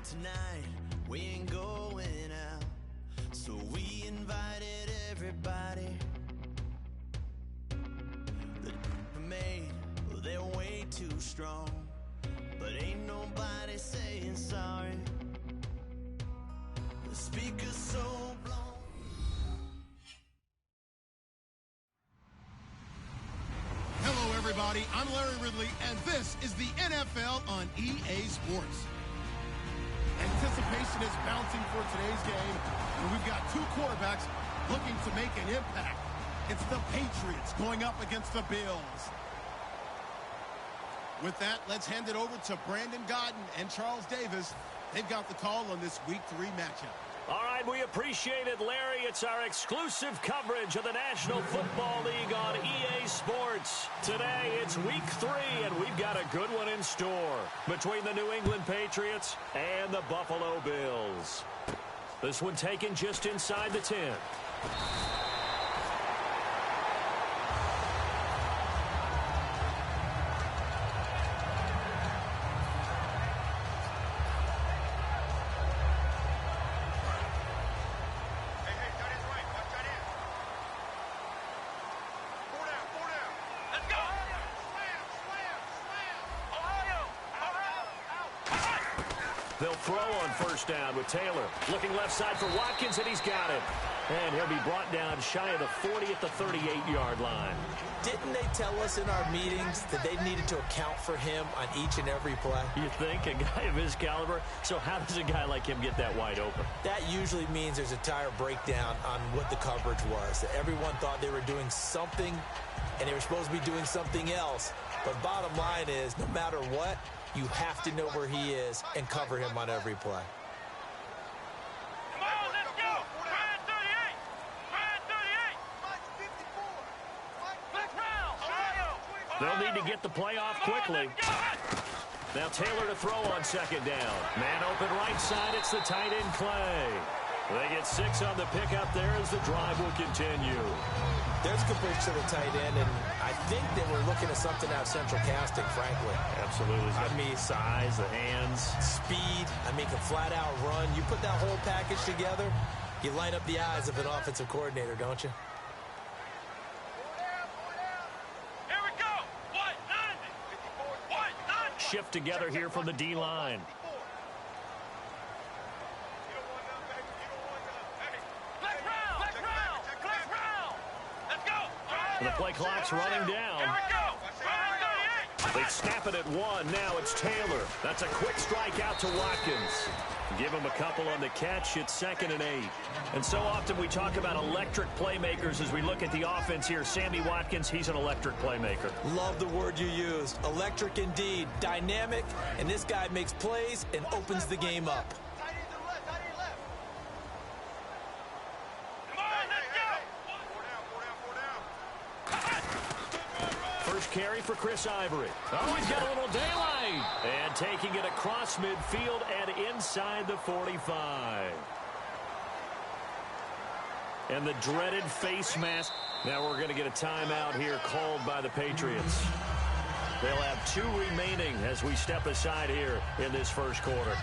tonight we ain't going out, so we invited everybody. The made, well, they're way too strong, but ain't nobody saying sorry. The speaker's so blown. Hello, everybody. I'm Larry Ridley, and this is the NFL on EA Sports. Anticipation is bouncing for today's game, and we've got two quarterbacks looking to make an impact. It's the Patriots going up against the Bills. With that, let's hand it over to Brandon Gaudin and Charles Davis. They've got the call on this Week 3 matchup. All right, we appreciate it, Larry. It's our exclusive coverage of the National Football League on EA Sports. Today, it's Week 3, and we've got a good one in store between the New England Patriots and the Buffalo Bills. This one taken just inside the 10. They'll throw on first down with Taylor. Looking left side for Watkins, and he's got it. And he'll be brought down shy of the 40 at the 38-yard line. Didn't they tell us in our meetings that they needed to account for him on each and every play? You think? A guy of his caliber? So how does a guy like him get that wide open? That usually means there's a tire breakdown on what the coverage was. That everyone thought they were doing something, and they were supposed to be doing something else. But bottom line is, no matter what, you have to know where he is and cover him on every play. Come on, let's go! Brian 38! Brian 38! Black round! They'll need to get the play off quickly. Now Taylor to throw on second down. Man open right side, it's the tight end Clay. They get 6 on the pickup there as the drive will continue. There's a good pitch to the tight end, and I think they were looking at something out of central casting, frankly. Absolutely. I mean, size, the hands. Speed, can flat out run. You put that whole package together, you light up the eyes of an offensive coordinator, don't you? Here we go! 190! Shift together here from the D-line. The play clock's running down. They snap it at 1. Now it's Taylor. That's a quick strike out to Watkins. Give him a couple on the catch. It's 2nd and 8. And so often we talk about electric playmakers as we look at the offense here. Sammy Watkins, he's an electric playmaker. Love the word you used. Electric indeed. Dynamic. And this guy makes plays and opens the game up. First carry for Chris Ivory. Oh, he's got a little daylight. And taking it across midfield and inside the 45. And the dreaded face mask. Now we're going to get a timeout here called by the Patriots. They'll have 2 remaining as we step aside here in this first quarter.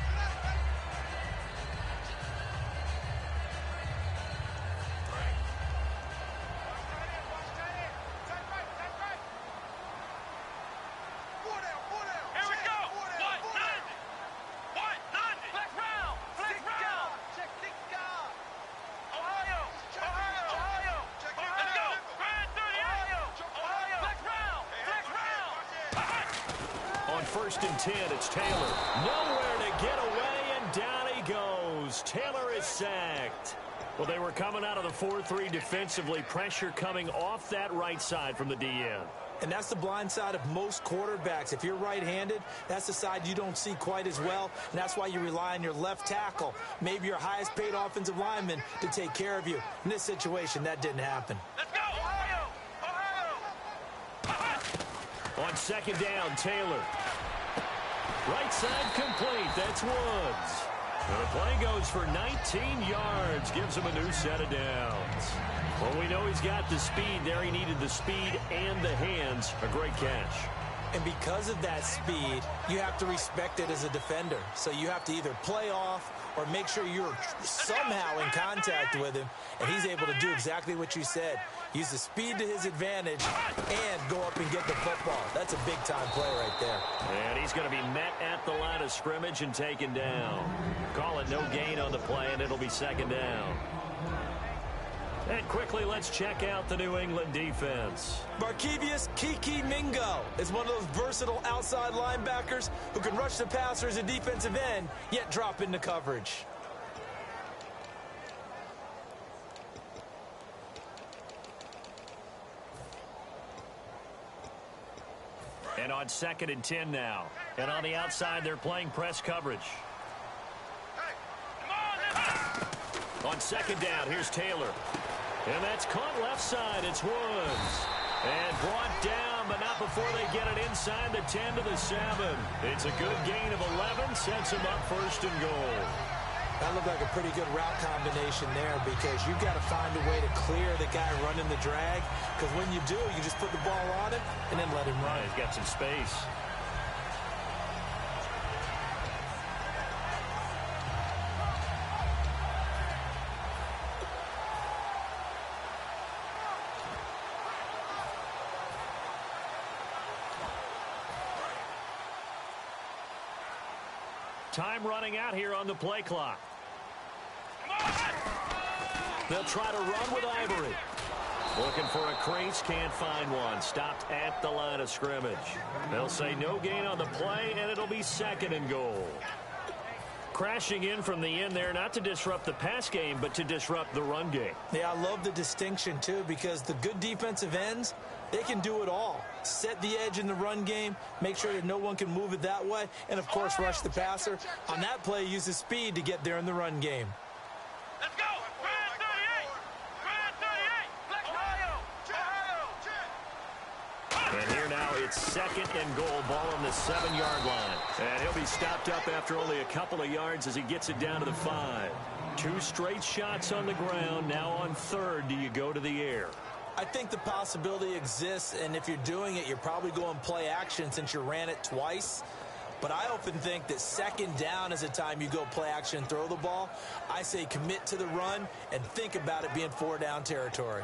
First and 10, it's Taylor. Nowhere to get away, and down he goes. Taylor is sacked. Well, they were coming out of the 4-3 defensively. Pressure coming off that right side from the DN. And that's the blind side of most quarterbacks. If you're right-handed, that's the side you don't see quite as well. And that's why you rely on your left tackle, maybe your highest-paid offensive lineman, to take care of you. In this situation, that didn't happen. Let's go, Ohio! On second down, Taylor. Right side complete. That's Woods. And the play goes for 19 yards. Gives him a new set of downs. Well, we know he's got the speed there. He needed the speed and the hands. A great catch. And because of that speed, you have to respect it as a defender. So you have to either play off or make sure you're somehow in contact with him, and he's able to do exactly what you said. Use the speed to his advantage and go up and get the football. That's a big-time play right there. And he's going to be met at the line of scrimmage and taken down. Call it no gain on the play, and it'll be second down. And quickly, let's check out the New England defense. Barkevious Kiki Mingo is one of those versatile outside linebackers who can rush the passer as a defensive end, yet drop into coverage. And on 2nd and 10 now. And on the outside, they're playing press coverage. On 2nd down, here's Taylor. And that's caught left side. It's Woods. And brought down, but not before they get it inside the 10 to the 7. It's a good gain of 11. Sets them up 1st and goal. That looked like a pretty good route combination there because you've got to find a way to clear the guy running the drag. Because when you do, you just put the ball on him and then let him run. He's got some space. Time running out here on the play clock. They'll try to run with Ivory. Looking for a crease, can't find one. Stopped at the line of scrimmage. They'll say no gain on the play, and it'll be 2nd and goal. Crashing in from the end there, not to disrupt the pass game, but to disrupt the run game. Yeah, I love the distinction, too, because the good defensive ends, they can do it all. Set the edge in the run game, make sure that no one can move it that way, and, of course, rush the passer. On that play, use his speed to get there in the run game. Let's go! Brand 38! Brand 38! Ohio! And here now it's 2nd and goal. Ball on the 7-yard line. And he'll be stopped up after only a couple of yards as he gets it down to the 5. 2 straight shots on the ground. Now on 3rd, do you go to the air? I think the possibility exists, and if you're doing it, you're probably going play action since you ran it twice. But I often think that 2nd down is a time you go play action and throw the ball. I say commit to the run and think about it being 4-down territory.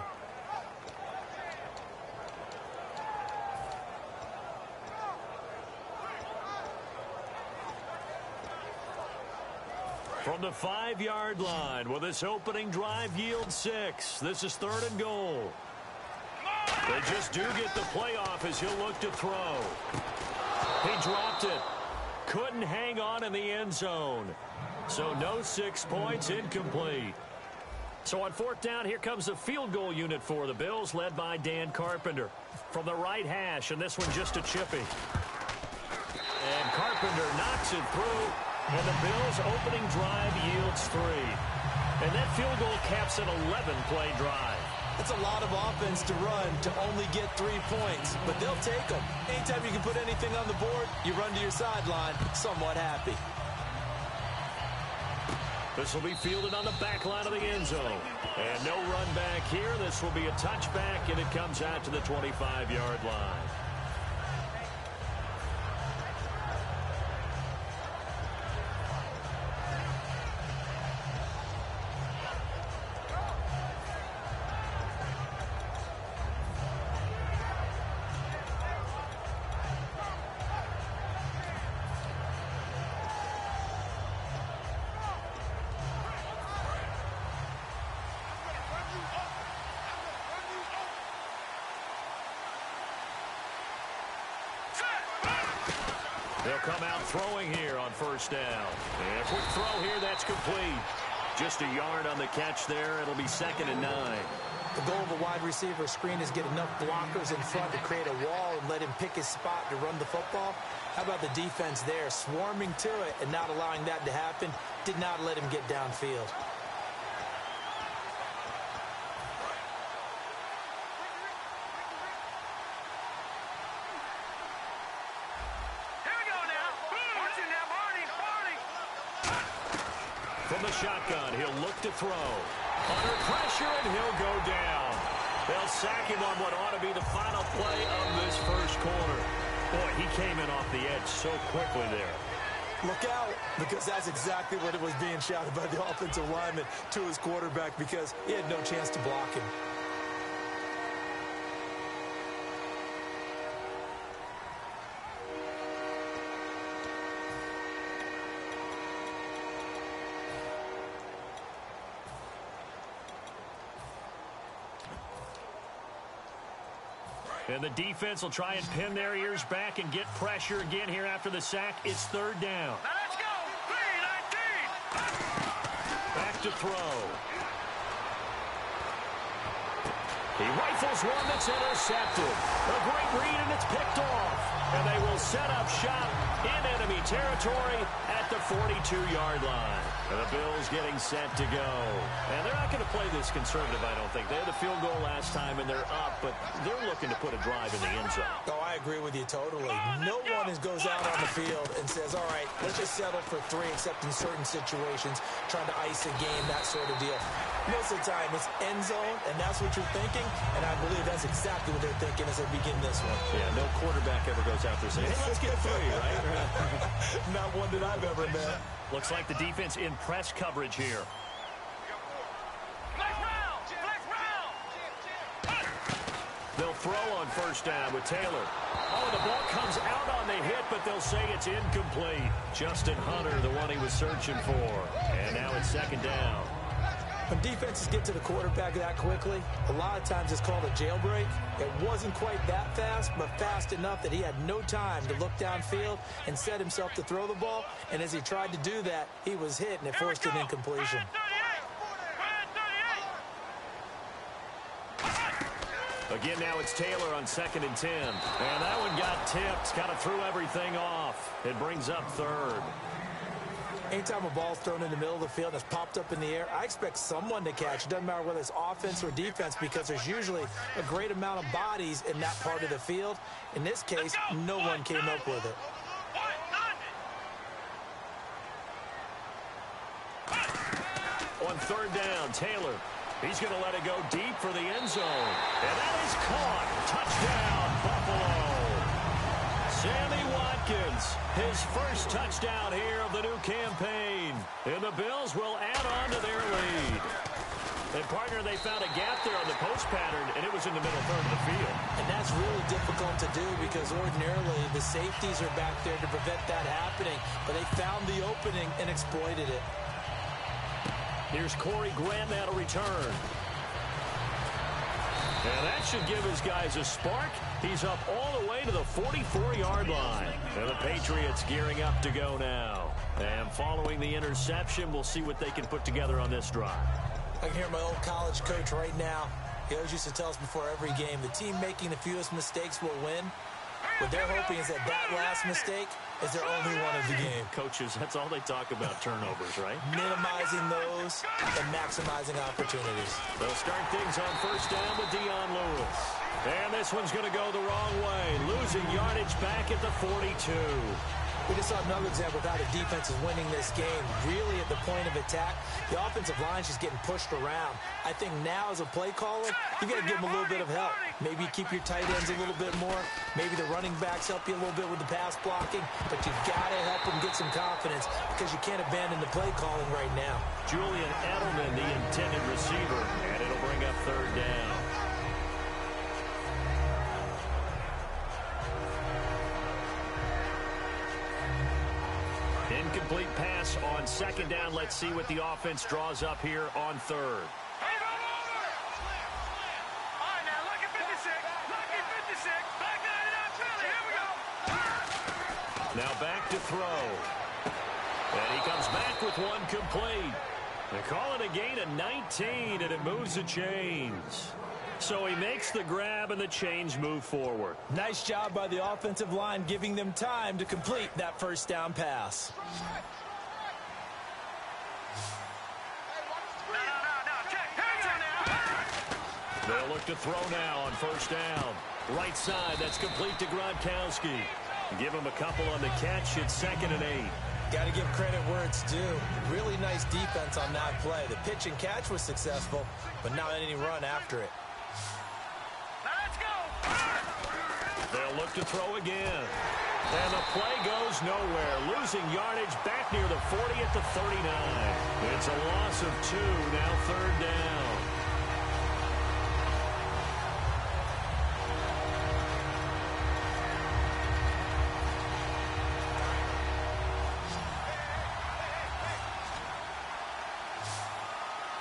From the 5-yard line, will this opening drive yield 6? This is 3rd and goal. They just do get the playoff as he'll look to throw. He dropped it. Couldn't hang on in the end zone. So no 6 points, incomplete. So on 4th down, here comes the field goal unit for the Bills, led by Dan Carpenter. From the right hash, and this one just a chippy. And Carpenter knocks it through, and the Bills' opening drive yields 3. And that field goal caps an 11-play drive. It's a lot of offense to run to only get 3 points, but they'll take them. Anytime you can put anything on the board, you run to your sideline somewhat happy. This will be fielded on the back line of the end zone. And no run back here. This will be a touchback, and it comes out to the 25-yard line. They'll come out throwing here on 1st down. And a quick throw here, that's complete. Just a yard on the catch there. It'll be 2nd and 9. The goal of a wide receiver screen is get enough blockers in front to create a wall and let him pick his spot to run the football. How about the defense there, swarming to it and not allowing that to happen? Did not let him get downfield. From the shotgun, he'll look to throw. Under pressure, and he'll go down. They'll sack him on what ought to be the final play of this 1st quarter. Boy, he came in off the edge so quickly there. Look out, because that's exactly what it was being shouted by the offensive lineman to his quarterback, because he had no chance to block him. And the defense will try and pin their ears back and get pressure again here after the sack. It's third down. Now let's go. 3-19. Back to throw. He rifles one that's intercepted. A great read, and it's picked off. And they will set up shop in enemy territory at the 42-yard line. And the Bills getting set to go. And they're not going to play this conservative, I don't think. They had the field goal last time, and they're up, but they're looking to put a drive in the end zone. Oh, I agree with you totally. No one goes out on the field and says, all right, let's just settle for 3, except in certain situations, trying to ice a game, that sort of deal. Most of the time, it's end zone, and that's what you're thinking, and I believe that's exactly what they're thinking as they begin this one. Yeah, no quarterback ever goes out there saying, hey, let's get 3, right? Not one that I've ever met. Looks like the defense in press coverage here. Flex round. Flex round. They'll throw on first down with Taylor. Oh, the ball comes out on the hit, but they'll say it's incomplete. Justin Hunter, the one he was searching for. And now it's second down. When defenses get to the quarterback that quickly, a lot of times it's called a jailbreak. It wasn't quite that fast, but fast enough that he had no time to look downfield and set himself to throw the ball. And as he tried to do that, he was hit, and it forced an incompletion. Again, now it's Taylor on 2nd and 10. And that one got tipped, kind of threw everything off. It brings up third. Anytime a ball's thrown in the middle of the field and it's popped up in the air, I expect someone to catch. It doesn't matter whether it's offense or defense, because there's usually a great amount of bodies in that part of the field. In this case, no one came up with it. On third down, Taylor. He's going to let it go deep for the end zone. And that is caught. Touchdown, Buffalo. Sammy Watkins, his first touchdown here of the new campaign. And the Bills will add on to their lead. And, partner, they found a gap there on the post pattern, and it was in the middle third of the field. And that's really difficult to do, because ordinarily the safeties are back there to prevent that happening. But they found the opening and exploited it. Here's Corey Grant now to return. And that should give his guys a spark. He's up all the way to the 44-yard line. And the Patriots gearing up to go now. And following the interception, we'll see what they can put together on this drive. I can hear my old college coach right now. He always used to tell us before every game, the team making the fewest mistakes will win. What they're hoping is that last mistake is their only one of the game. Coaches, that's all they talk about, turnovers, right? Minimizing those and maximizing opportunities. They'll start things on first down with Dion Lewis. And this one's going to go the wrong way. Losing yardage back at the 42. We just saw another example of how the defense is winning this game. Really at the point of attack, the offensive line's just getting pushed around. I think now as a play caller, you got to give them a little bit of help. Maybe keep your tight ends a little bit more. Maybe the running backs help you a little bit with the pass blocking. But you've got to help them get some confidence, because you can't abandon the play calling right now. Julian Edelman, the intended receiver, and it'll bring up third down. Incomplete pass on second down. Let's see what the offense draws up here on third. All right, now look at 56. Look at 56. Back to 99 Philly. Here we go. Now back to throw. And he comes back with one complete. They call it a gain of 19, and it moves the chains. So he makes the grab, and the chains move forward. Nice job by the offensive line, giving them time to complete that first down pass. They'll look to throw now on first down. Right side, that's complete to Gronkowski. Give him a couple on the catch. It's 2nd and 8. Got to give credit where it's due. Really nice defense on that play. The pitch and catch was successful, but not any run after it. Now let's go. They'll look to throw again. And the play goes nowhere. Losing yardage back near the 40 at the 39. It's a loss of 2, now third down.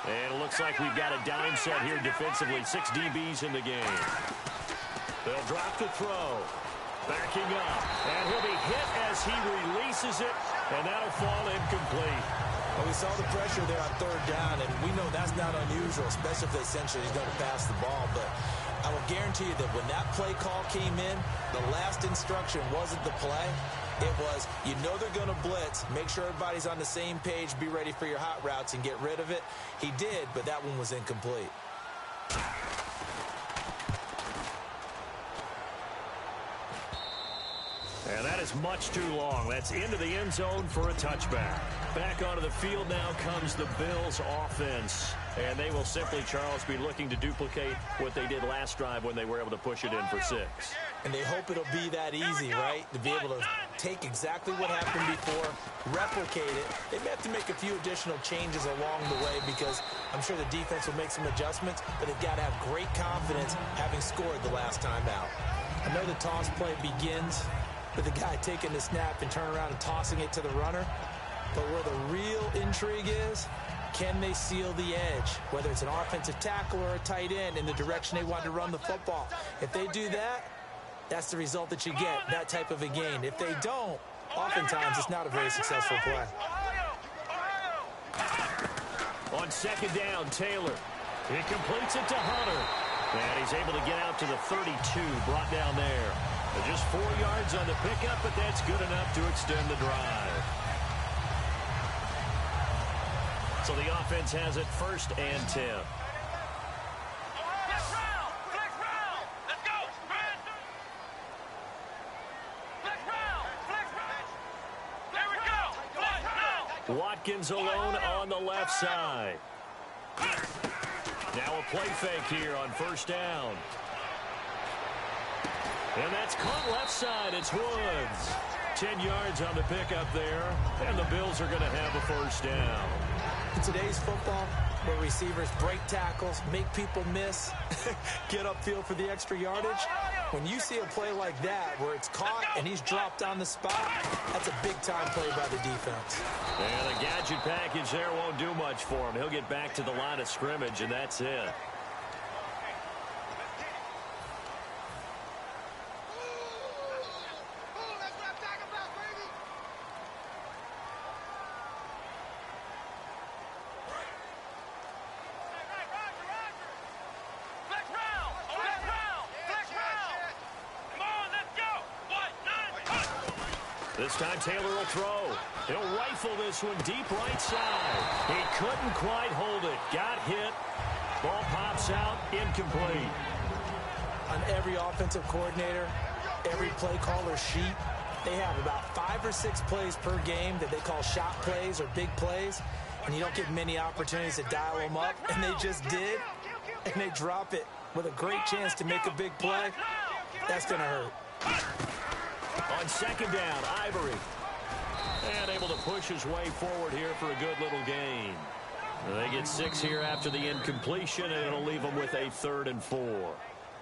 And it looks like we've got a dime set here defensively. 6 DBs in the game. They'll drop the throw. Backing up. And he'll be hit as he releases it. And that'll fall incomplete. Well, we saw the pressure there on third down, and we know that's not unusual, especially if essentially he's going to pass the ball. But I will guarantee you that when that play call came in, the last instruction wasn't the play. It was, you know they're going to blitz. Make sure everybody's on the same page. Be ready for your hot routes and get rid of it. He did, but that one was incomplete. And that is much too long. That's into the end zone for a touchback. Back onto the field now comes the Bills offense. And they will simply, Charles, be looking to duplicate what they did last drive when they were able to push it in for 6. And they hope it'll be that easy, right? To be able to take exactly what happened before, replicate it. They may have to make a few additional changes along the way because I'm sure the defense will make some adjustments, but they've got to have great confidence having scored the last time out. I know the toss play begins with the guy taking the snap and turning around and tossing it to the runner. But where the real intrigue is, can they seal the edge? Whether it's an offensive tackle or a tight end in the direction they want to run the football. If they do that, that's the result that you get, that type of a gain. If they don't, oftentimes it's not a very successful play. On second down, Taylor. He completes it to Hunter. And he's able to get out to the 32, brought down there. Just 4 yards on the pickup, but that's good enough to extend the drive. So the offense has it 1st and 10. Watkins alone on the left side. Now a play fake here on 1st down. And that's caught left side. It's Woods. 10 yards on the pickup there. And the Bills are going to have a 1st down. In today's football, where receivers break tackles, make people miss, get upfield for the extra yardage, when you see a play like that where it's caught and he's dropped on the spot, that's a big-time play by the defense. And the gadget package there won't do much for him. He'll get back to the line of scrimmage, and that's it. This time Taylor will throw. He'll rifle this one deep right side. He couldn't quite hold it. Got hit. Ball pops out. Incomplete. On every offensive coordinator, every play caller sheet, they have about 5 or 6 plays per game that they call shot plays or big plays, and you don't get many opportunities to dial them up, and they just did, and they drop it with a great chance to make a big play. That's going to hurt. On second down, Ivory. And able to push his way forward here for a good little gain. They get 6 here after the incompletion, and it'll leave them with a 3rd and 4.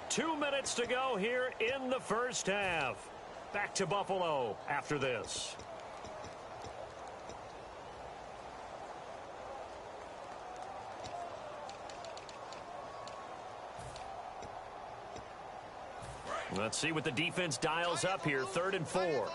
2 minutes to go here in the 1st half. Back to Buffalo after this. Let's see what the defense dials up here. 3rd and 4.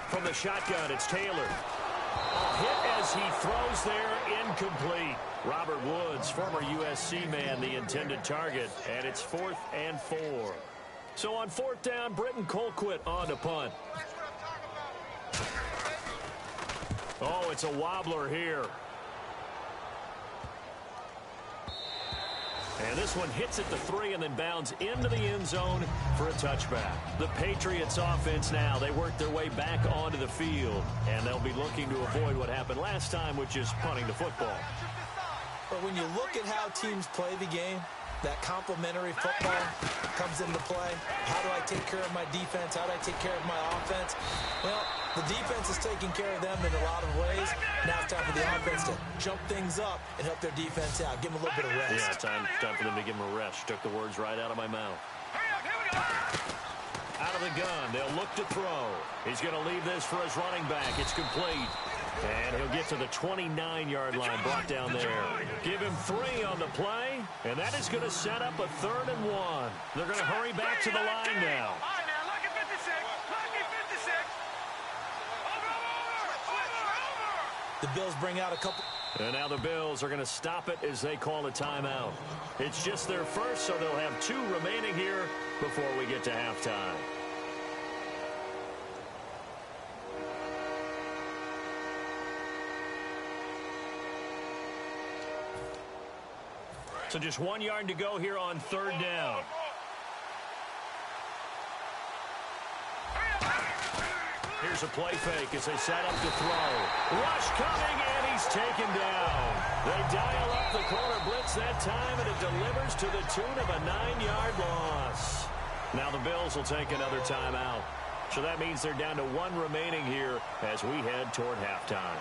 From the shotgun, it's Taylor. A hit as he throws there, incomplete. Robert Woods, former USC man, the intended target, and it's 4th and 4. So on 4th down, Britton Colquitt on to punt. Oh, it's a wobbler here. And this one hits at the 3 and then bounds into the end zone for a touchback. The Patriots offense now, they work their way back onto the field. And they'll be looking to avoid what happened last time, which is punting the football. But when you look at how teams play the game, that complementary football comes into play. How do I take care of my defense? How do I take care of my offense? Well, the defense is taking care of them in a lot of ways. Now it's time for the offense to jump things up and help their defense out. Give them a little bit of rest. Yeah, time for them to give them a rest. Took the words right out of my mouth. Out of the gun, they'll look to throw. He's going to leave this for his running back. It's complete. And he'll get to the 29-yard line, brought down there. Give him 3 on the play, and that is going to set up a 3rd and 1. They're going to hurry back to the line now. The Bills bring out a couple. And now the Bills are going to stop it as they call a timeout. It's just their first, so they'll have 2 remaining here before we get to halftime. So just 1 yard to go here on 3rd down. Here's a play fake as they set up to throw. Rush coming, and he's taken down. They dial up the corner blitz that time, and it delivers to the tune of a 9-yard loss. Now the Bills will take another timeout. So that means they're down to 1 remaining here as we head toward halftime.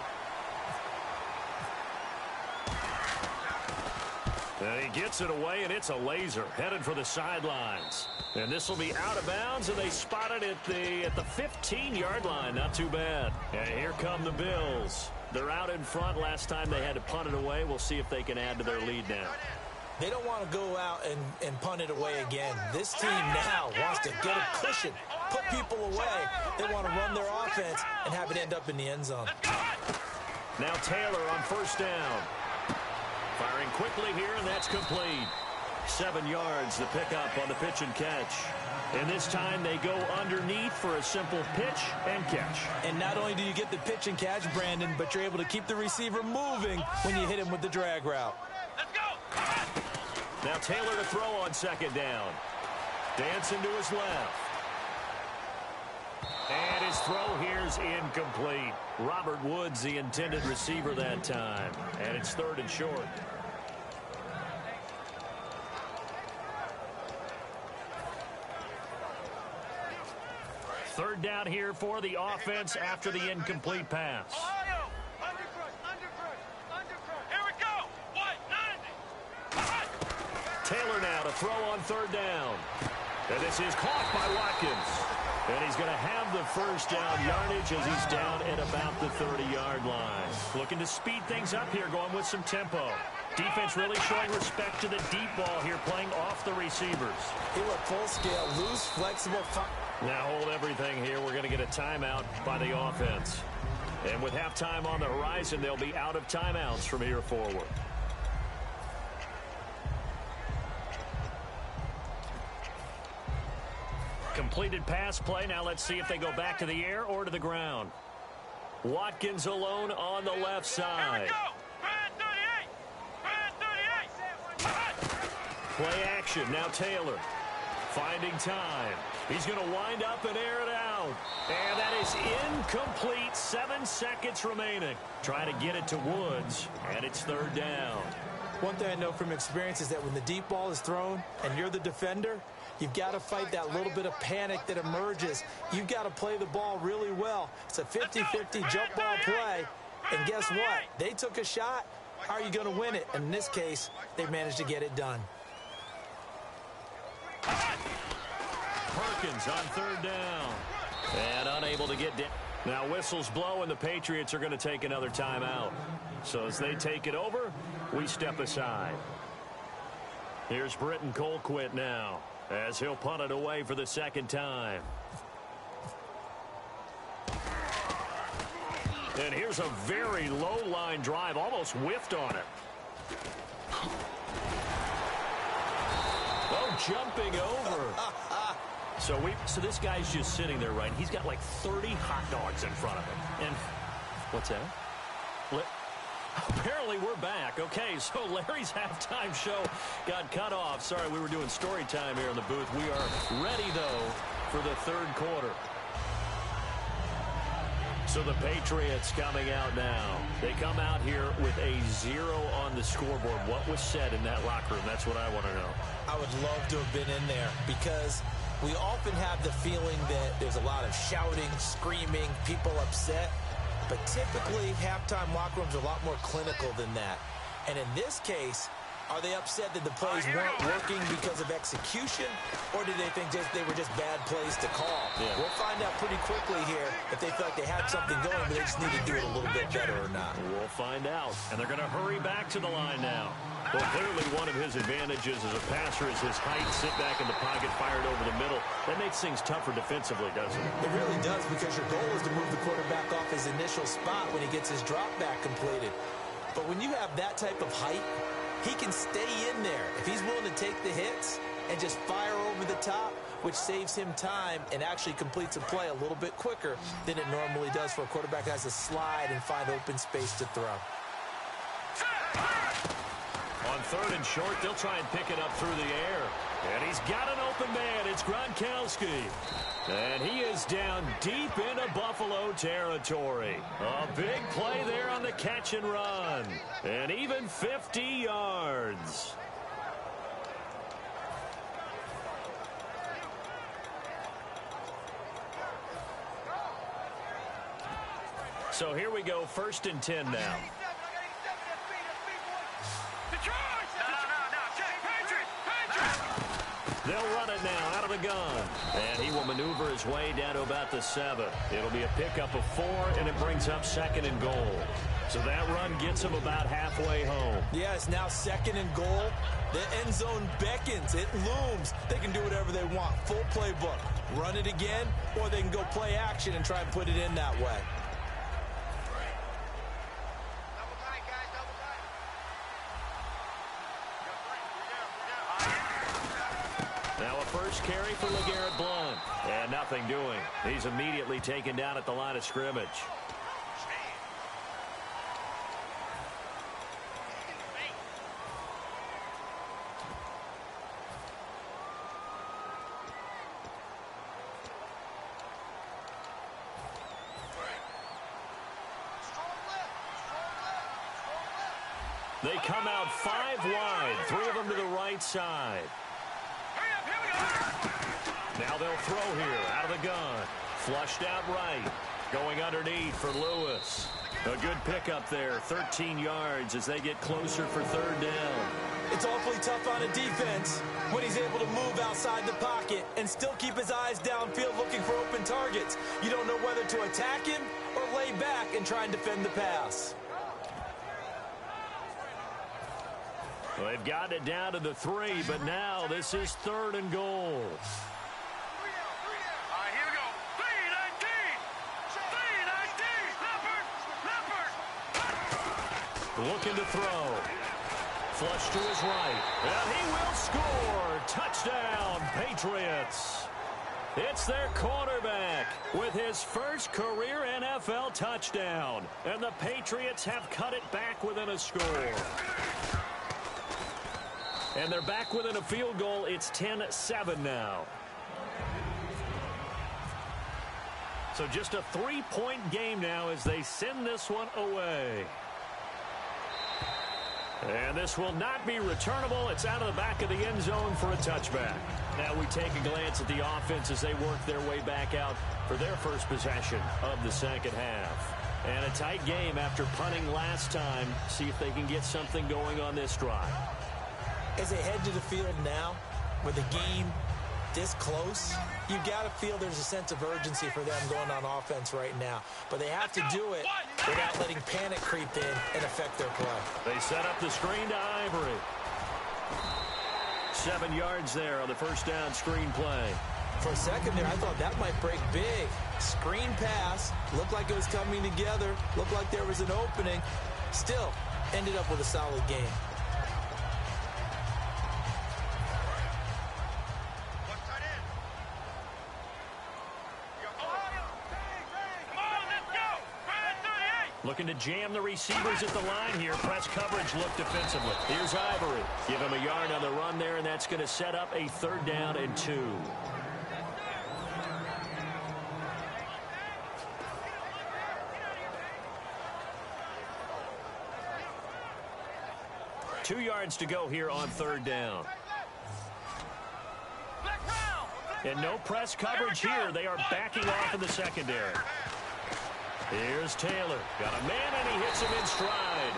And he gets it away, and it's a laser headed for the sidelines. And this will be out of bounds, and they spot it at the 15-yard line. Not too bad. And here come the Bills. They're out in front. Last time they had to punt it away. We'll see if they can add to their lead now. They don't want to go out and punt it away again. This team now wants to get a cushion, put people away. They want to run their offense and have it end up in the end zone. Now Taylor on 1st down. Firing quickly here, and that's complete. 7 yards, the pickup on the pitch and catch. And this time they go underneath for a simple pitch and catch. And not only do you get the pitch and catch, Brandon, but you're able to keep the receiver moving when you hit him with the drag route. Let's go! Now Taylor to throw on 2nd down. Dancing to his left. And his throw here's incomplete. Robert Woods, the intended receiver that time. And it's 3rd and short. Third down here for the offense after the incomplete pass. Ohio! Under crush. Here we go! White, 90! Taylor now to throw on 3rd down. And this is caught by Watkins. And he's going to have the 1st down yardage as he's down at about the 30-yard line. Looking to speed things up here, going with some tempo. Defense really showing respect to the deep ball here, playing off the receivers. He went full scale, loose, flexible. Now hold everything here. We're going to get a timeout by the offense. And with halftime on the horizon, they'll be out of timeouts from here forward. Completed pass play. Now let's see if they go back to the air or to the ground. Watkins alone on the left side. Here we go! Brand 38! Play action. Now Taylor finding time. He's going to wind up and air it out. And that is incomplete. 7 seconds remaining. Trying to get it to Woods. And it's 3rd down. One thing I know from experience is that when the deep ball is thrown and you're the defender, you've got to fight that little bit of panic that emerges. You've got to play the ball really well. It's a 50-50 jump ball play. And guess what? They took a shot. How are you going to win it? And in this case, they managed to get it done. Perkins on 3rd down. And unable to get down. Now whistles blow, and the Patriots are going to take another timeout. So as they take it over, we step aside. Here's Britton Colquitt now, as he'll punt it away for the 2nd time. And here's a very low-line drive, almost whiffed on it. Oh, jumping over. So this guy's just sitting there, right? He's got like 30 hot dogs in front of him. And what's that? Apparently we're back. Okay, so Larry's halftime show got cut off. Sorry, we were doing story time here in the booth. We are ready, though, for the 3rd quarter. So the Patriots coming out now. They come out here with a 0 on the scoreboard. What was said in that locker room? That's what I want to know. I would love to have been in there because we often have the feeling that there's a lot of shouting, screaming, people upset. But typically, halftime locker rooms are a lot more clinical than that. And in this case, are they upset that the plays weren't working because of execution, or do they think they were just bad plays to call? Yeah. We'll find out pretty quickly here if they feel like they had something going, but they just need to do it a little bit better or not. We'll find out. And they're going to hurry back to the line now. Well, clearly one of his advantages as a passer is his height, sit back in the pocket, fired over the middle. That makes things tougher defensively, doesn't it? It really does, because your goal is to move the quarterback off his initial spot when he gets his drop back completed. But when you have that type of height, he can stay in there if he's willing to take the hits and just fire over the top, which saves him time and actually completes a play a little bit quicker than it normally does for a quarterback that has to slide and find open space to throw. On 3rd and short, they'll try and pick it up through the air. And he's got an open man. It's Gronkowski. And he is down deep into Buffalo territory. A big play there on the catch and run. And even 50 yards. So here we go, 1st and 10 now. They'll run it now out of the gun. And he will maneuver his way down to about the 7. It'll be a pickup of 4, and it brings up 2nd and goal. So that run gets him about halfway home. Yeah, it's now 2nd and goal. The end zone beckons. It looms. They can do whatever they want. Full playbook. Run it again, or they can go play action and try and put it in that way. First carry for LeGarrette Blount. And nothing doing. He's immediately taken down at the line of scrimmage. They come out 5 wide. 3 of them to the right side. Now they'll throw here out of the gun. Flushed out right. Going underneath for Lewis. A good pickup there. 13 yards as they get closer for 3rd down. It's awfully tough on a defense when he's able to move outside the pocket and still keep his eyes downfield looking for open targets. You don't know whether to attack him or lay back and try and defend the pass. Well, they've gotten it down to the 3, but now this is 3rd and goal. Looking to throw. Flush to his right. And he will score. Touchdown, Patriots. It's their quarterback with his first career NFL touchdown. And the Patriots have cut it back within a score. And they're back within a field goal. It's 10-7 now. So just a 3-point game now as they send this one away. And this will not be returnable. It's out of the back of the end zone for a touchback. Now we take a glance at the offense as they work their way back out for their first possession of the 2nd half. And a tight game after punting last time. See if they can get something going on this drive. As they head to the field now, with the game this close, you got to feel there's a sense of urgency for them going on offense right now. But they have to do it without letting panic creep in and affect their play. They set up the screen to Ivory. 7 yards there on the first down screen play. For a second there, I thought that might break big. Screen pass, looked like it was coming together, looked like there was an opening. Still, ended up with a solid game. Looking to jam the receivers at the line here. Press coverage look defensively. Here's Ivory. Give him a yard on the run there, and that's going to set up a 3rd down and 2. 2 yards to go here on 3rd down. And no press coverage here. They are backing off in the secondary. Here's Taylor. Got a man, and he hits him in stride.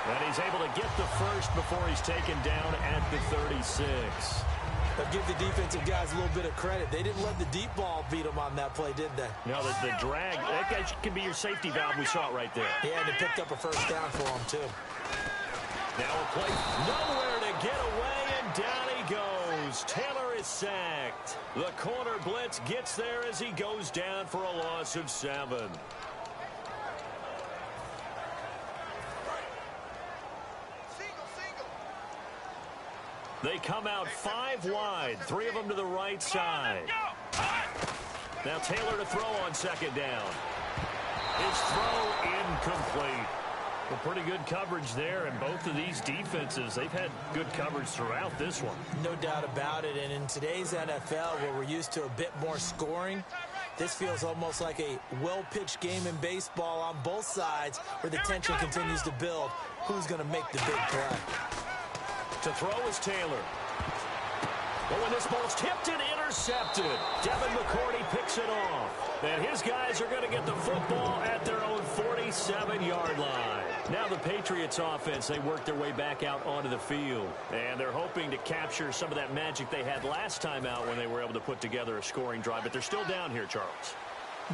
And he's able to get the first before he's taken down at the 36. But give the defensive guys a little bit of credit. They didn't let the deep ball beat them on that play, did they? No, the drag, that guy can be your safety valve. We saw it right there. Yeah, and they picked up a first down for him, too. Now a play nowhere to get away, and down he goes. Taylor is sacked. The corner blitz gets there as he goes down for a loss of 7. They come out 5 wide, 3 of them to the right side. Now Taylor to throw on 2nd down. His throw incomplete. Well, pretty good coverage there, and both of these defenses, they've had good coverage throughout this one. No doubt about it, and in today's NFL, where we're used to a bit more scoring, this feels almost like a well-pitched game in baseball on both sides, where the tension continues to build. Who's going to make the big play? To throw is Taylor. But when this ball's tipped and intercepted, Devin McCourty picks it off. And his guys are going to get the football at their own 47-yard line. Now the Patriots offense, they work their way back out onto the field. And they're hoping to capture some of that magic they had last time out when they were able to put together a scoring drive. But they're still down here, Charles.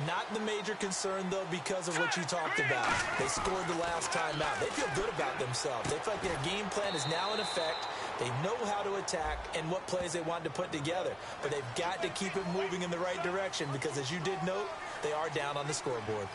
Not the major concern, though, because of what you talked about. They scored the last time out. They feel good about themselves. They feel like their game plan is now in effect. They know how to attack and what plays they want to put together. But they've got to keep it moving in the right direction because, as you did note, they are down on the scoreboard.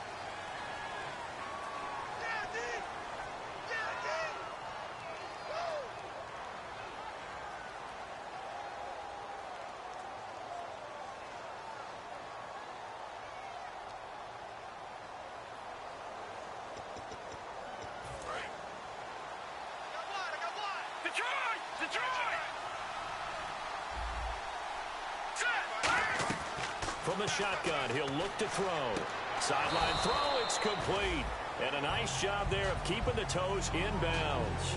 From the shotgun, he'll look to throw. Sideline throw, it's complete. And a nice job there of keeping the toes in bounds.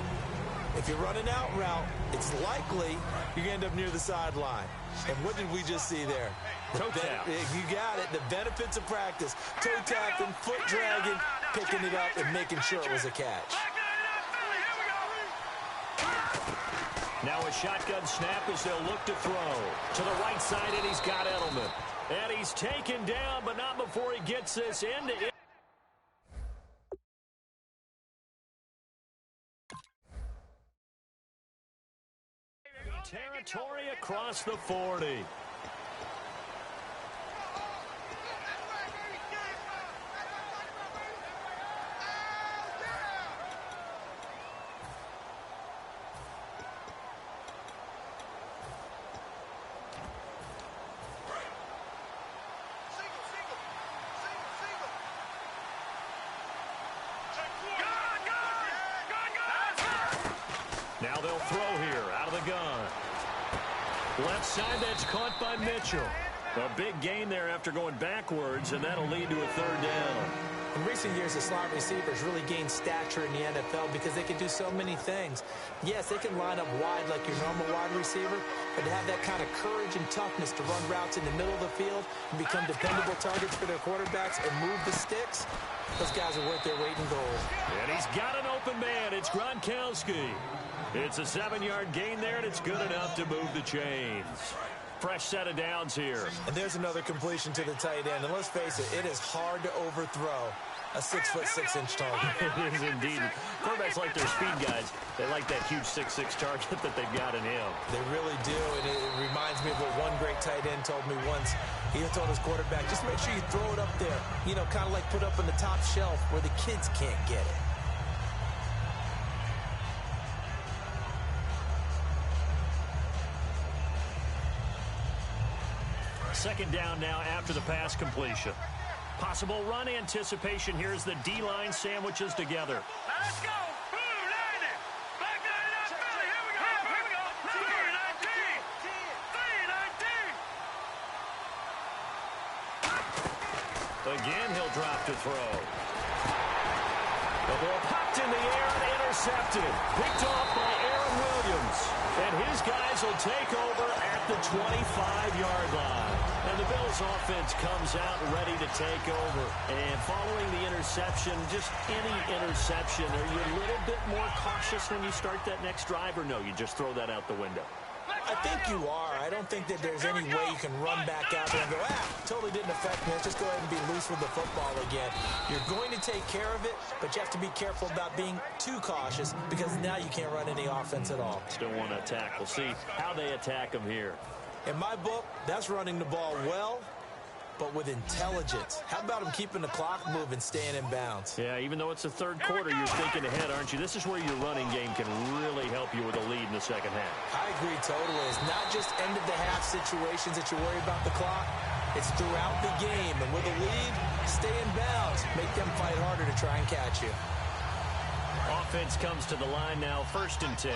If you're running out route, it's likely you're going to end up near the sideline. And what did we just see there? Toe tap. You got it. The benefits of practice. Toe tapping, foot dragging, picking it up, and making sure it was a catch. Now a shotgun snap as they'll look to throw. To the right side, and he's got Edelman. And he's taken down, but not before he gets this into it. Territory across the 40. Now they'll throw here out of the gun. Left side, that's caught by Mitchell. A big gain there after going backwards, and that'll lead to a 3rd down. In recent years, the slot receivers really gained stature in the NFL because they can do so many things. Yes, they can line up wide like your normal wide receiver, but to have that kind of courage and toughness to run routes in the middle of the field and become dependable targets for their quarterbacks and move the sticks, those guys are worth their weight in gold. And he's got an open man. It's Gronkowski. It's a 7-yard gain there, and it's good enough to move the chains. Fresh set of downs here. And there's another completion to the tight end. And let's face it, it is hard to overthrow a 6'6" target. It is indeed. Quarterbacks like their speed guys. They like that huge 6'6" target that they've got in him. They really do, and it reminds me of what one great tight end told me once. He told his quarterback, just make sure you throw it up there. You know, kind of like put up on the top shelf where the kids can't get it. Second down now after the pass completion. Possible run anticipation. Here's the D-line sandwiches together. Let's go. Back to Philly. Here we go. Number 19. Again, he'll drop to throw. The ball popped in the air and intercepted. Picked off by Aaron Jones. And his guys will take over at the 25-yard line. And the Bills offense comes out ready to take over. And following the interception, just any interception, are you a little bit more cautious when you start that next drive, or no, you just throw that out the window? I think you are. I don't think that there's any way you can run back out there and go, totally didn't affect me. Let's just go ahead and be loose with the football again. You're going to take care of it, but you have to be careful about being too cautious because now you can't run any offense at all. Still want to attack. We'll see how they attack them here. In my book, that's running the ball well, but with intelligence. How about him keeping the clock moving, staying in bounds? Yeah, even though it's the third quarter, you're thinking ahead, aren't you? This is where your running game can really help you with a lead in the second half. I agree totally. It's not just end-of-the-half situations that you worry about the clock. It's throughout the game. And with a lead, stay in bounds. Make them fight harder to try and catch you. Offense comes to the line now, 1st and 10.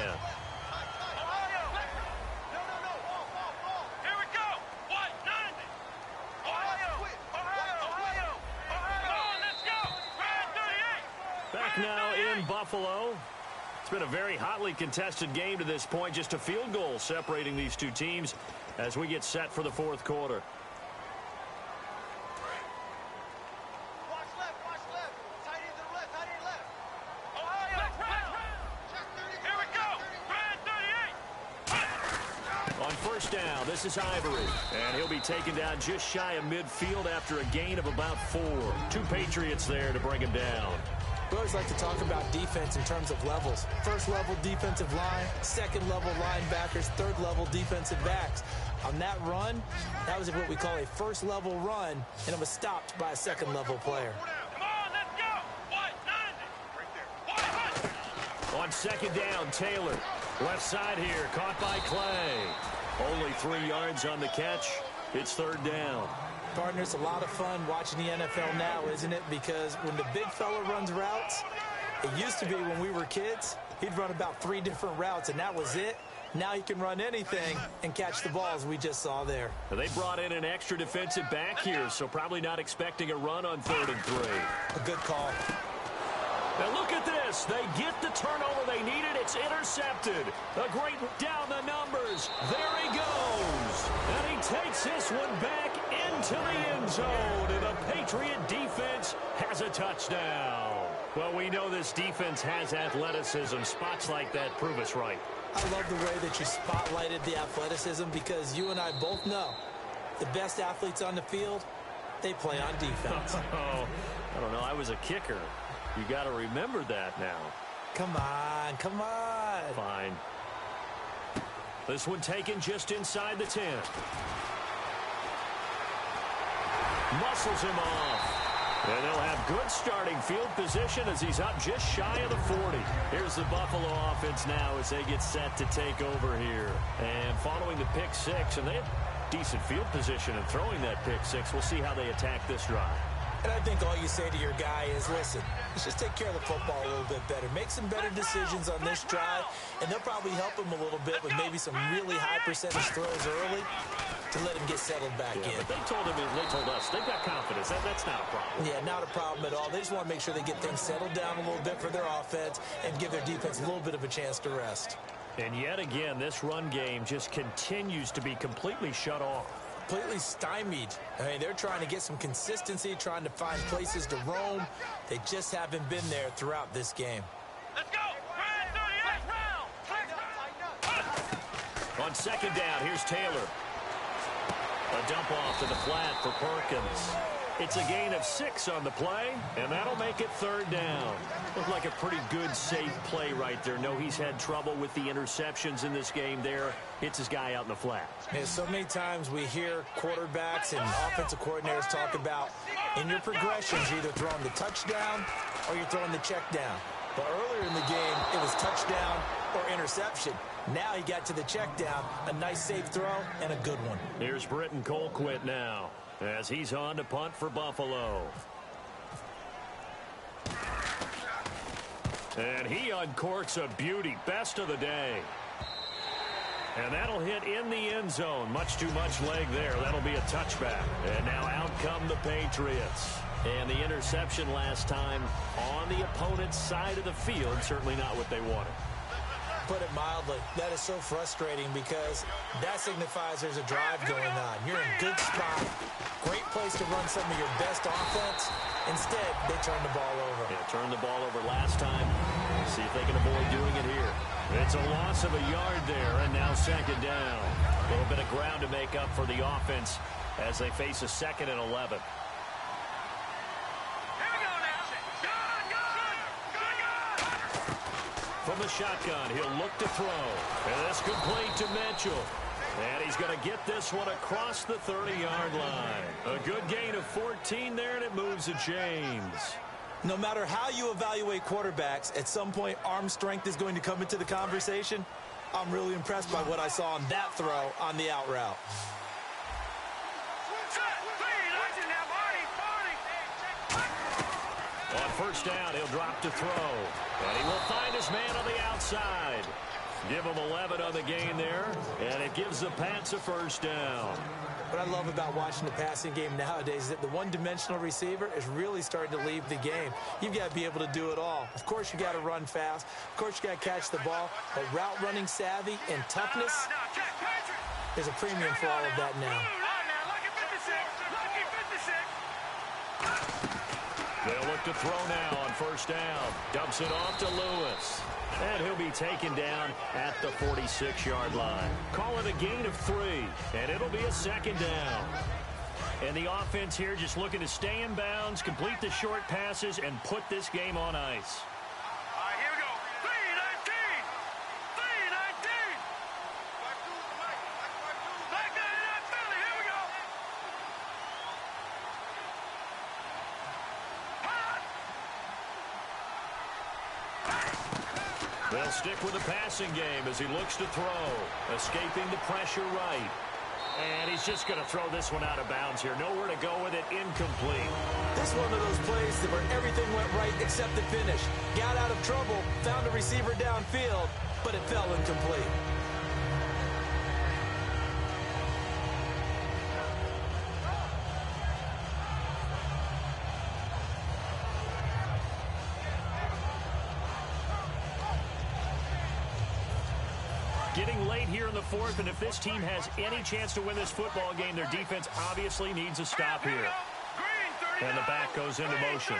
Now in Buffalo. It's been a very hotly contested game to this point. Just a field goal separating these two teams as we get set for the fourth quarter. Watch left. Tight end to the left, tight end left. Ohio, here we go. Brad 38. On 1st down, this is Ivory. And he'll be taken down just shy of midfield after a gain of about 4. 2 Patriots there to bring him down. We always like to talk about defense in terms of levels. 1st level defensive line, 2nd level linebackers, 3rd level defensive backs. On that run, that was what we call a 1st level run, and it was stopped by a 2nd level player. Come on, let's go. White 90. Right there. On 2nd down, Taylor. Left side here, caught by Clay. Only 3 yards on the catch. It's 3rd down. Partner, it's a lot of fun watching the NFL now, isn't it? Because when the big fella runs routes, it used to be when we were kids, he'd run about 3 different routes, and that was it. Now he can run anything and catch the balls we just saw there. Well, they brought in an extra defensive back here, so probably not expecting a run on 3rd and 3. A good call. Now look at this. They get the turnover they needed. It's intercepted. A great down the numbers. There he goes. And he takes this one back into the end zone. And the Patriot defense has a touchdown. Well, we know this defense has athleticism. Spots like that prove us right. I love the way that you spotlighted the athleticism because you and I both know the best athletes on the field, they play on defense. Oh, I don't know. I was a kicker. You got to remember that now. Come on. Fine. This one taken just inside the 10. Muscles him off. And they'll have good starting field position as he's up just shy of the 40. Here's the Buffalo offense now as they get set to take over here. And following the pick 6, and they have decent field position in throwing that pick 6. We'll see how they attack this drive. And I think all you say to your guy is, listen, let's just take care of the football a little bit better. Make some better decisions on this drive, and they'll probably help him a little bit with maybe some really high percentage throws early to let him get settled back in. But they told us, they've got confidence. That's not a problem. Yeah, not a problem at all. They just want to make sure they get things settled down a little bit for their offense and give their defense a little bit of a chance to rest. And yet again, this run game just continues to be completely shut off. Completely stymied. I mean, they're trying to get some consistency, trying to find places to roam. They just haven't been there throughout this game. Let's go. Brad 38. On 2nd down, here's Taylor. A dump off to the flat for Perkins. It's a gain of 6 on the play, and that'll make it 3rd down. Looked like a pretty good, safe play right there. No, he's had trouble with the interceptions in this game there. Hits his guy out in the flat. Yeah, so many times we hear quarterbacks and offensive coordinators talk about in your progressions, you're either throwing the touchdown or you're throwing the check down. But earlier in the game, it was touchdown or interception. Now he got to the check down, a nice safe throw, and a good one. Here's Britton Colquitt now as he's on to punt for Buffalo. And he uncorks a beauty. Best of the day. And that'll hit in the end zone. Much too much leg there. That'll be a touchback. And now out come the Patriots. And the interception last time on the opponent's side of the field. Certainly not what they wanted. put it mildly. That is so frustrating because that signifies there's a drive going on. You're in a good spot, great place to run some of your best offense. Instead, they turn the ball over. Yeah, turned the ball over last time. See if they can avoid doing it here. It's a loss of a yard there, and now second down. A little bit of ground to make up for the offense as they face a 2nd and 11. From the shotgun, he'll look to throw. And this complete to Mitchell. And he's going to get this one across the 30-yard line. A good gain of 14 there, and it moves the chains. No matter how you evaluate quarterbacks, at some point arm strength is going to come into the conversation. I'm really impressed by what I saw on that throw on the out route. On first down, he'll drop to throw. And he will find his man on the outside. Give him 11 on the gain there, and it gives the Pats a first down. What I love about watching the passing game nowadays is that the one-dimensional receiver is really starting to leave the game. You've got to be able to do it all. Of course, you got to run fast. Of course, you got to catch the ball. But route running savvy and toughness, there's a premium for all of that now. They'll look to throw now on first down. Dumps it off to Lewis. And he'll be taken down at the 46-yard line. Call it a gain of 3, and it'll be a second down. And the offense here just looking to stay in bounds, complete the short passes, and put this game on ice. All right, here we go. 3-19. 3-19. Back there in that belly. Here we go. They'll stick with the passing game as he looks to throw. Escaping the pressure right. And he's just going to throw this one out of bounds here. Nowhere to go with it. Incomplete. This is one of those plays where everything went right except the finish. Got out of trouble, found a receiver downfield, but it fell incomplete. Getting late here in the fourth, and if this team has any chance to win this football game, their defense obviously needs a stop here. And the back goes into motion.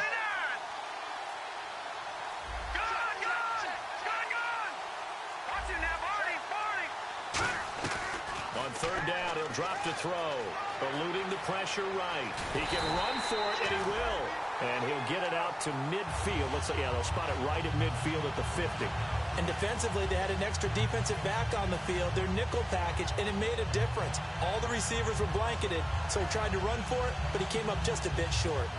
On third down, he'll drop to throw. Eluding the pressure right. He can run for it, and he will. And he'll get it out to midfield. Looks like, yeah, they'll spot it right at midfield at the 50. And defensively, they had an extra defensive back on the field, their nickel package, and it made a difference. All the receivers were blanketed, so he tried to run for it, but he came up just a bit short.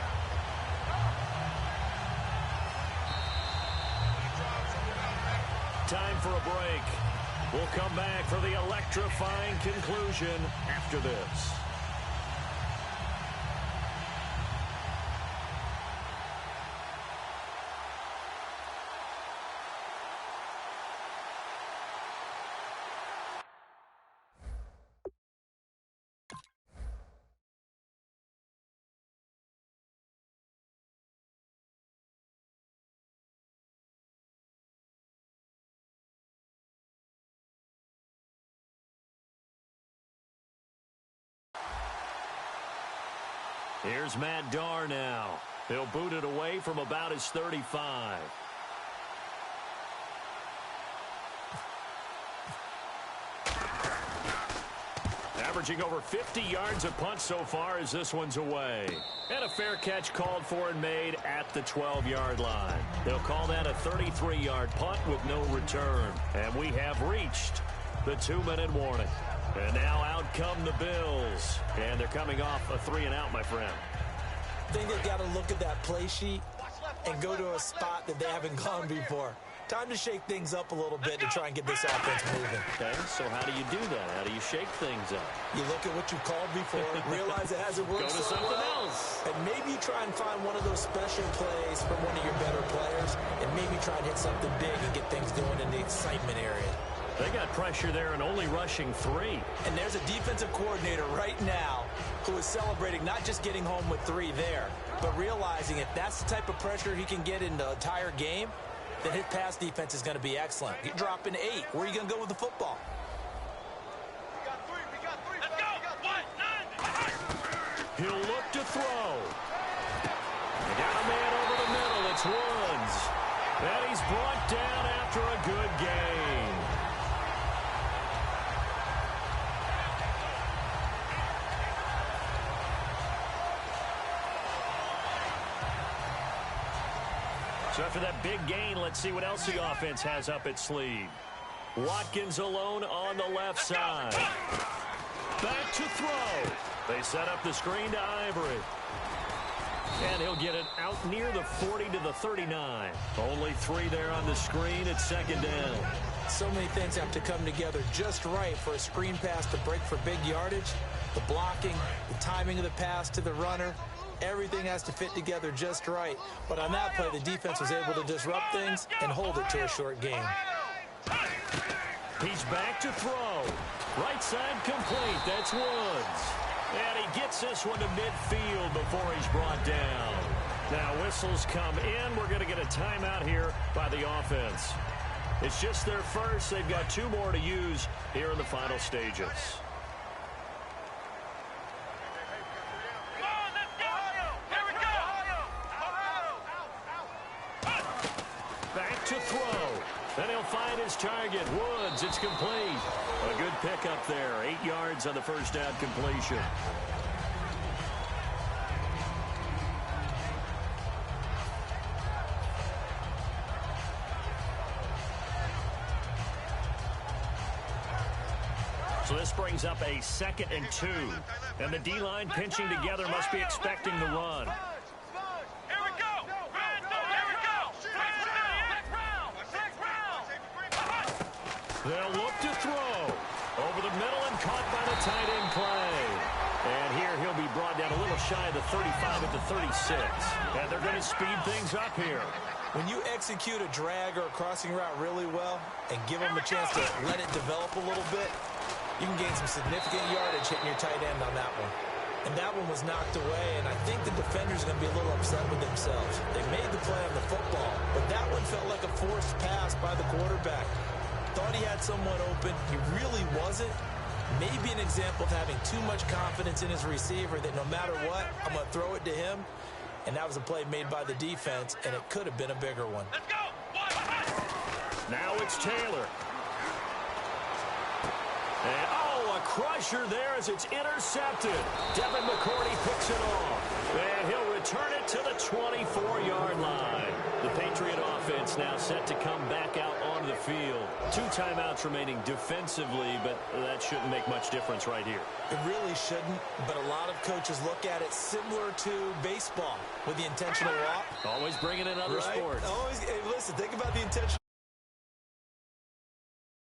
Time for a break. We'll come back for the electrifying conclusion after this. Here's Matt Darr now. He'll boot it away from about his 35. Averaging over 50 yards a punt so far as this one's away. And a fair catch called for and made at the 12-yard line. They'll call that a 33-yard punt with no return. And we have reached the 2-minute warning. And now out come the Bills. And they're coming off a 3-and-out, my friend. I think they've got to look at that play sheet and go to a spot that they haven't gone before. Time to shake things up a little bit to try and get this offense moving. Okay, so how do you do that? How do you shake things up? You look at what you've called before, realize it hasn't worked Go to so something well, else. and maybe try and find one of those special plays from one of your better players, and maybe try and hit something big and get things going in the excitement area. They got pressure there and only rushing 3. And there's a defensive coordinator right now who is celebrating not just getting home with 3 there, but realizing if that's the type of pressure he can get in the entire game, then his pass defense is going to be excellent. You're dropping 8. Where are you going to go with the football? We got three. Let's go. He'll look to throw. They got a man over the middle. It's Woods. And he's brought down after a good gain. So after that big gain, let's see what else the offense has up its sleeve. Watkins alone on the left side. Back to throw. They set up the screen to Ivory. And he'll get it out near the 40 to the 39. Only 3 there on the screen. It's second down. So many things have to come together just right for a screen pass to break for big yardage. The blocking, the timing of the pass to the runner, everything has to fit together just right. But on that play, the defense was able to disrupt things and hold it to a short gain. He's back to throw. Right side complete. That's Woods. And he gets this one to midfield before he's brought down. Now whistles come in. We're going to get a timeout here by the offense. It's just their first. They've got 2 more to use here in the final stages. Back to throw. Then he'll find his target. Woods, it's complete. A good pickup there. 8 yards on the first down completion. So this brings up a 2nd and 2. And the D-line pinching together must be expecting the run. They'll look to throw. Over the middle and caught by the tight end play. And here he'll be brought down a little shy of the 35 at the 36. And they're going to speed things up here. When you execute a drag or a crossing route really well and give them a chance to let it develop a little bit, you can gain some significant yardage hitting your tight end on that one. And that one was knocked away, and I think the defenders are going to be a little upset with themselves. They made the play on the football, but that one felt like a forced pass by the quarterback. Thought he had someone open. He really wasn't. Maybe an example of having too much confidence in his receiver that no matter what, I'm going to throw it to him. And that was a play made by the defense, and it could have been a bigger one. Let's go. Now it's Taylor. And, a crusher there as it's intercepted. Devin McCourty picks it off. And he'll return it to the 24-yard line. The Patriot offense now set to come back out onto the field. 2 timeouts remaining defensively, but that shouldn't make much difference right here. It really shouldn't, but a lot of coaches look at it similar to baseball with the intentional walk. Always bringing in other sports. Always, hey, listen, think about the intentional